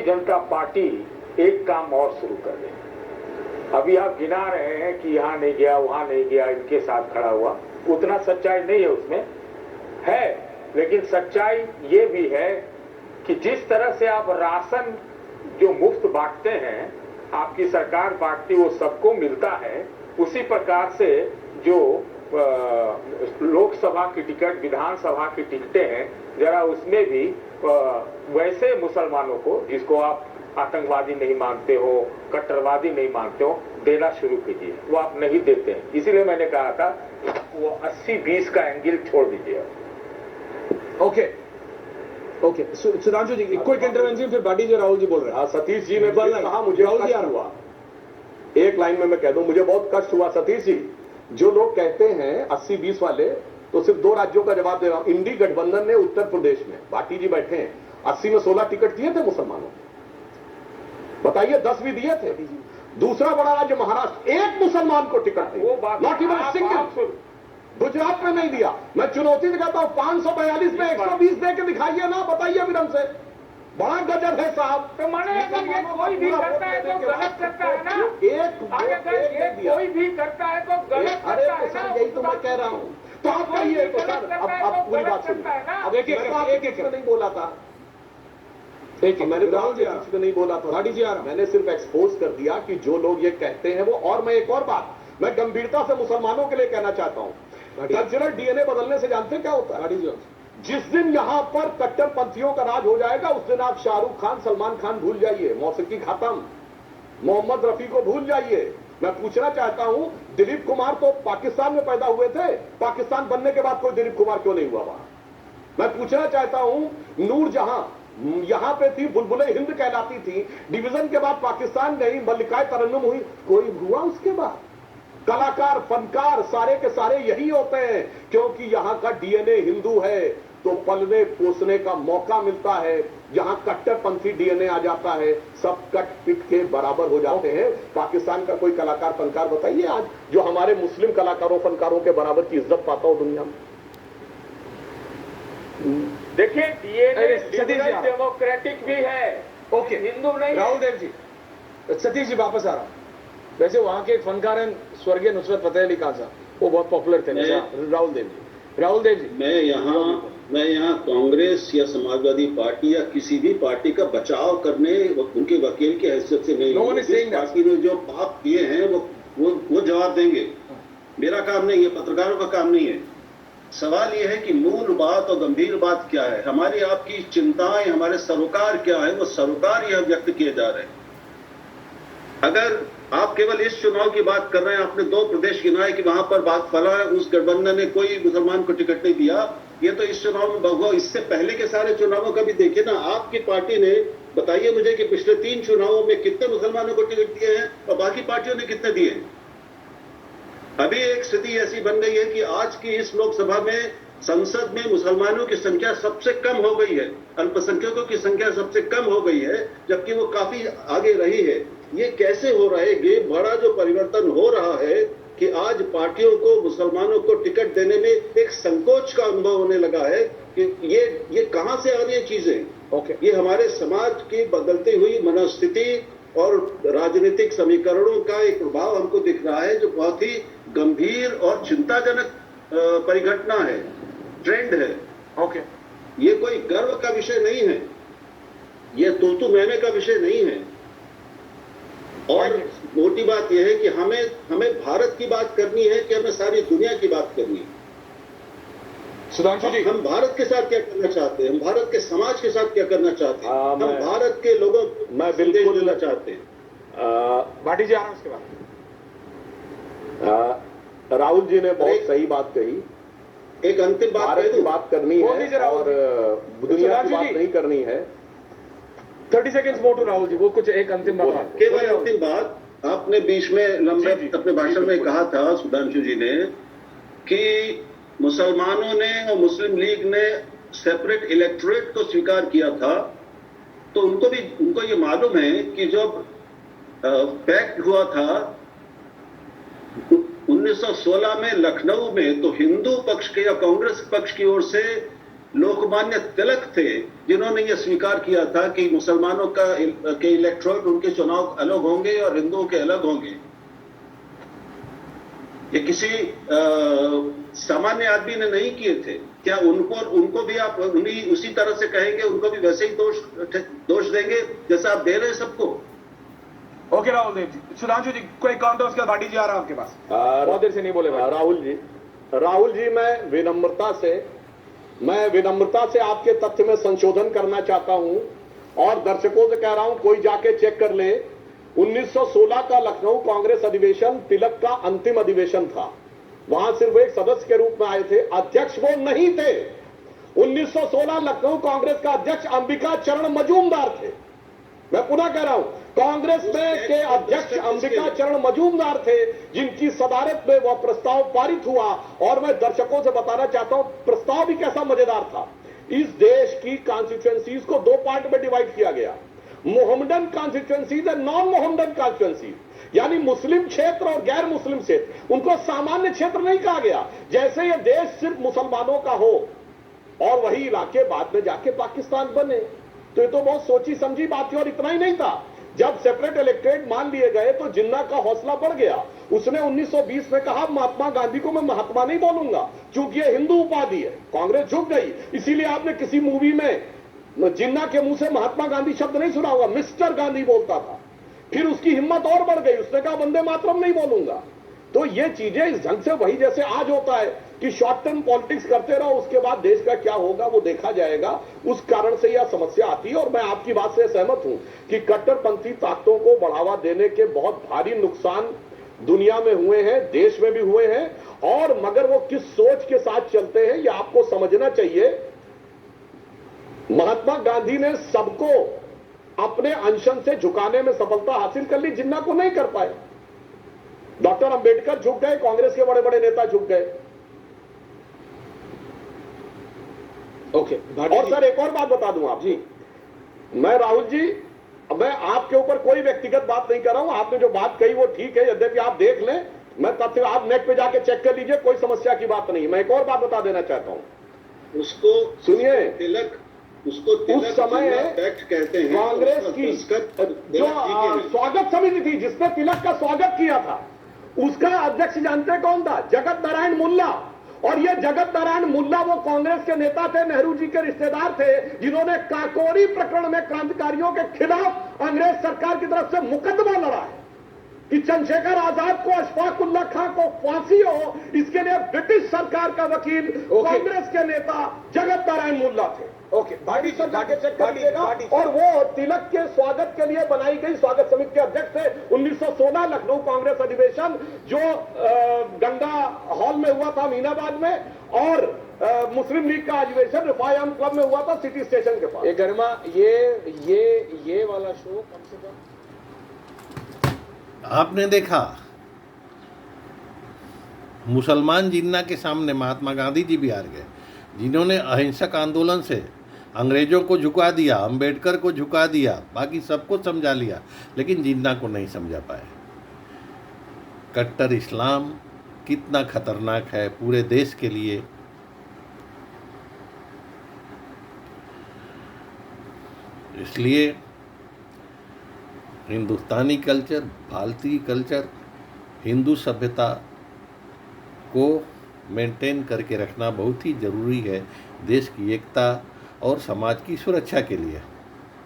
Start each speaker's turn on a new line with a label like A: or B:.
A: जनता party एक काम और शुरू कर रही है। अभी आप गिना रहे हैं कि यहाँ नहीं गया, वहां नहीं गया, इनके साथ खड़ा हुआ, उतना सच्चाई नहीं है उसमें है, लेकिन सच्चाई ये भी है कि जिस तरह से आप राशन जो मुफ्त बांटते हैं, आपकी सरकार बांटती, वो सबको मिलता है, उसी प्रकार से जो लोकसभा की टिकट, विधानसभा की टिकटें हैं, जरा उसमें भी वैसे मुसलमानों को जिसको आप आतंकवादी नहीं मानते हो, कट्टरवादी नहीं मानते हो, देना शुरू कीजिए। वो आप नहीं देते हैं, इसीलिए मैंने कहा था वो 80-20 का एंगल छोड़ दीजिए।
B: ओके सुधांशु जी, क्विक इंटरवेंशन, फिर बाटी जी, राहुल जी बोल रहे हैं।
C: सतीश जी ने कहा, मुझे कष्ट हुआ, एक लाइन में मैं कह दूं, मुझे बहुत कष्ट हुआ। सतीश जी, जो लोग कहते हैं 80-20 वाले, तो सिर्फ 2 राज्यों का जवाब दे रहा हूं। इंडी गठबंधन ने उत्तर प्रदेश में, बाटी जी बैठे हैं, 80 में 16 टिकट दिए थे मुसलमानों को, बताइए 10 भी दिए थे। दूसरा बड़ा राज्य महाराष्ट्र, एक मुसलमान को ticket the, not even single. Gujarat में नहीं दिया। मैं चुनौती से कहता हूं 542 में 120 दे के दिखाइए ना, बताइए अभी हमसे। बड़ा गजब है साहब।
A: तो माने अगर ये कोई भी करता है तो गलत करता है ना,
C: अगर
A: ये कोई भी करता है तो गलत
C: अरे
A: करता है
C: तो सर
A: ना।
C: यही तो मैं कह रहा हूं, तो आप कहिए तो सर, अब पूरी बात सुनिए।
B: अब एक
C: नहीं बोला था, मैंने राहुल जी पे नहीं बोला था,
B: बाटी जी आ रहा,
C: मैंने सिर्फ एक्सपोज कर दिया कि जो लोग ये कहते हैं वो। और मैं एक और बात मैं गंभीरता से मुसलमानों के लिए कहना चाहता हूं, कल्चरल डीएनए बदलने से जानते क्या होता है? जिस दिन यहां पर कट्टरपंथियों का राज हो जाएगा, उस दिन आप शाहरुख खान, सलमान खान भूल जाइए, मौसीकी खत्म, मोहम्मद रफी को भूल जाइए। मैं पूछना चाहता हूं, दिलीप कुमार तो पाकिस्तान में पैदा हुए थे, पाकिस्तान बनने के बाद कोई दिलीप कुमार क्यों नहीं हुआ वहां? मैं पूछना चाहता हूं, नूरजहां यहां पे थी, बुलबुले हिंद कहलाती थी, डिवीजन के बाद पाकिस्तान गई, मल्लिकाए तरन्नुम हुई, कोई हुआ उसके बाद? कलाकार, फनकार सारे के सारे यही होते हैं, क्योंकि यहां का डीएनए हिंदू है, तो पलने पोसने का मौका मिलता है। जहां कट्टरपंथी डीएनए आ जाता है, सब कट पिट के बराबर हो जाते हैं। पाकिस्तान का कोई कलाकार, फनकार बताइए आज जो हमारे मुस्लिम कलाकारों, फनकारों के बराबर की इज्जत पाता हो दुनिया में?
A: देखिए, डीएनए डेमोक्रेटिक भी है,
B: ओके,
A: हिंदू नहीं।
B: राहुल देव जी, सतीश जी वापस आ रहा हूं। वैसे वहां के एक फनकार हैं स्वर्गीय नुसरत फतेह अली खान साहब, वो बहुत पॉपुलर थे। राहुल देव जी,
D: मैं यहाँ कांग्रेस या समाजवादी पार्टी या किसी भी पार्टी का बचाव करने उनके वकील की हैसियत से नहीं हूं। जिस पार्टी ने जो पाप किए हैं वो जवाब देंगे, मेरा काम नहीं है, पत्रकारों का काम नहीं है। सवाल यह है कि मूल बात और गंभीर बात क्या है, हमारी आपकी चिंताएं, हमारे सरोकार क्या है, वो सरोकार यह व्यक्त किए जा रहे हैं। अगर आप केवल इस चुनाव की बात कर रहे हैं, आपने 2 प्रदेश गिनाए कि वहां पर बात फला है, उस गठबंधन ने कोई मुसलमान को टिकट नहीं दिया, ये तो इस चुनाव में बहुआ। इससे पहले के सारे चुनावों का भी देखिए ना, आपकी पार्टी ने, बताइए मुझे कि पिछले 3 चुनावों में कितने मुसलमानों को टिकट दिए हैं और बाकी पार्टियों ने कितने दिए हैं। अभी एक स्थिति ऐसी बन गई है कि आज की इस लोकसभा में, संसद में मुसलमानों की संख्या सबसे कम हो गई है, अल्पसंख्यकों की संख्या सबसे कम हो गई है, जबकि वो काफी आगे रही है। ये कैसे हो रहा है? ये बड़ा जो परिवर्तन हो रहा है कि आज पार्टियों को, मुसलमानों को टिकट देने में एक संकोच का अनुभव होने लगा है कि ये कहां से आ रही है चीजें। ये हमारे समाज की बदलती हुई मनोस्थिति और राजनीतिक समीकरणों का एक प्रभाव हमको दिख रहा है, जो बहुत ही गंभीर और चिंताजनक परिघटना है, ट्रेंड है। ये कोई गर्व का विषय नहीं है, ये तू मैंने का विषय नहीं है। और मोटी बात यह है कि हमें भारत की बात करनी है कि हमें सारी दुनिया की बात करनी है।
B: सुधांशु जी,
D: हम भारत के साथ क्या करना चाहते हैं, हम भारत के समाज के साथ क्या करना चाहते हैं, हम भारत के लोगों को
C: मैं बिल्कुल
D: देना चाहते हैं।
B: बाटी जी आ रहा हूं उसके बाद।
C: राहुल जी ने बहुत सही बात कही।
D: एक अंतिम बात,
C: भारत की बात करनी है और दुनिया की बात नहीं करनी है।
B: 30 seconds more to Rahul ji, वो कुछ एक अंतिम बात,
D: केवल अंतिम बात। आपने बीच में लंबे अपने भाषण में कहा था, सुधांशु जी ने, कि मुसलमानों ने और मुस्लिम लीग ने सेपरेट इलेक्टोरेट को स्वीकार किया था, तो उनको ये मालूम है कि जब पैक्ट हुआ था 1916 में लखनऊ में, तो हिंदू पक्ष के या कांग्रेस पक्ष की ओर से लोकमान्य तिलक थे जिन्होंने ये स्वीकार किया था कि मुसलमानों के इलेक्टोरल उनके चुनाव अलग होंगे और हिंदुओं के अलग होंगे। ये किसी सामान्य आदमी ने नहीं किए थे। क्या उनको भी आप उन्हीं उसी तरह से कहेंगे, उनको भी वैसे ही दोष देंगे जैसा आप दे रहे हैं सबको?
B: ओके राहुल देव जी, सुधांशु जी कोई काउंटर, उसके बाद भाटी जी आ रहा है आपके पास। बहुत देर से नहीं बोले भाई।
C: राहुल जी मैं विनम्रता से आपके तथ्य में संशोधन करना चाहता हूं और दर्शकों से कह रहा हूं, कोई जाके चेक कर ले। 1916 का लखनऊ कांग्रेस अधिवेशन तिलक का अंतिम अधिवेशन था। वहां सिर्फ एक सदस्य के रूप में आए थे, अध्यक्ष वो नहीं थे। 1916 लखनऊ कांग्रेस का अध्यक्ष अंबिका चरण मजूमदार थे। मैं पुनः कह रहा हूं, कांग्रेस में के अध्यक्ष अंबिका चरण मजूमदार थे, जिनकी सदारत में वह प्रस्ताव पारित हुआ। और मैं दर्शकों से बताना चाहता हूं, प्रस्ताव भी कैसा मजेदार था। इस देश की कॉन्स्टिट्यूएंसीज को दो पार्ट में डिवाइड किया गया, मोहम्मदन कॉन्स्टिट्यूएंसीज और नॉन मोहम्मदन कॉन्स्टिट्यूएंसीज, यानी मुस्लिम क्षेत्र और गैर मुस्लिम क्षेत्र। उनको सामान्य क्षेत्र नहीं कहा गया, जैसे ये देश सिर्फ मुसलमानों का हो और वही इलाके बाद में जाके पाकिस्तान बने। तो ये तो बहुत सोची समझी बात थी। और इतना ही नहीं था, जब सेपरेट इलेक्ट्रेट मान लिए गए तो जिन्ना का हौसला बढ़ गया। उसने 1920 में कहा, महात्मा गांधी को मैं महात्मा नहीं बोलूंगा क्योंकि ये हिंदू उपाधि है। कांग्रेस झुक गई। इसीलिए आपने किसी मूवी में जिन्ना के मुंह से महात्मा गांधी शब्द नहीं सुना होगा, मिस्टर गांधी बोलता था। फिर उसकी हिम्मत और बढ़ गई, उसने कहा वंदे मातरम नहीं बोलूंगा। तो ये चीजें इस ढंग से वही जैसे आज होता है कि शॉर्ट टर्म पॉलिटिक्स करते रहो, उसके बाद देश का क्या होगा वो देखा जाएगा। उस कारण से यह समस्या आती है। और मैं आपकी बात से सहमत हूं कि कट्टरपंथी ताकतों को बढ़ावा देने के बहुत भारी नुकसान दुनिया में हुए हैं, देश में भी हुए हैं। और मगर वो किस सोच के साथ चलते हैं ये आपको समझना चाहिए। महात्मा गांधी ने सबको अपने अनशन से झुकाने में सफलता हासिल कर ली, जिन्ना को नहीं कर पाए। डॉक्टर अंबेडकर झुक गए, कांग्रेस के बड़े बड़े नेता झुक गए।
B: ओके
C: और सर एक और बात बता दूं आप जी, मैं राहुल जी, मैं आपके ऊपर कोई व्यक्तिगत बात नहीं कर रहा हूं। आपने जो बात कही वो ठीक है, यद्यपि आप देख लें, मैं तथ्य आप नेट पे जाके चेक कर लीजिए, कोई समस्या की बात नहीं। मैं एक और बात बता देना चाहता हूं,
D: उसको
C: सुनिए।
D: उसको
C: उस समय
D: कहते हैं
C: कांग्रेस की जो स्वागत समिति थी जिसने तिलक का स्वागत किया था, उसका अध्यक्ष जानते कौन था? जगत नारायण मुल्ला। और ये जगत नारायण मुल्ला वो कांग्रेस के नेता थे, नेहरू जी के रिश्तेदार थे, जिन्होंने काकोरी प्रकरण में क्रांतिकारियों के खिलाफ अंग्रेज सरकार की तरफ से मुकदमा लड़ा है कि चंद्रशेखर आजाद को, अशफाक उल्ला खां को फांसी हो। इसके लिए ब्रिटिश सरकार का वकील कांग्रेस के नेता जगत नारायण मुल्ला थे।
B: ओके भाटी सर जाके चेक कर लीजिएगा।
C: और वो तिलक के स्वागत के लिए बनाई गई स्वागत समिति के अध्यक्ष थे। 1916 लखनऊ कांग्रेस अधिवेशन जो गंगा हॉल में हुआ था अमीनाबाद में, और मुस्लिम लीग का अधिवेशन रिफायम क्लब में हुआ था सिटी स्टेशन के पास।
B: ये गरिमा, ये वाला शो कम से कम
E: आपने देखा, मुसलमान जिन्ना के सामने महात्मा गांधी जी भी हार गए, जिन्होंने अहिंसक आंदोलन से अंग्रेजों को झुका दिया, अंबेडकर को झुका दिया, बाकी सबको समझा लिया, लेकिन जिन्ना को नहीं समझा पाए। कट्टर इस्लाम कितना खतरनाक है पूरे देश के लिए। इसलिए हिंदुस्तानी कल्चर, भारतीय कल्चर, हिंदू सभ्यता को मेंटेन करके रखना बहुत ही ज़रूरी है देश की एकता और समाज की सुरक्षा के लिए।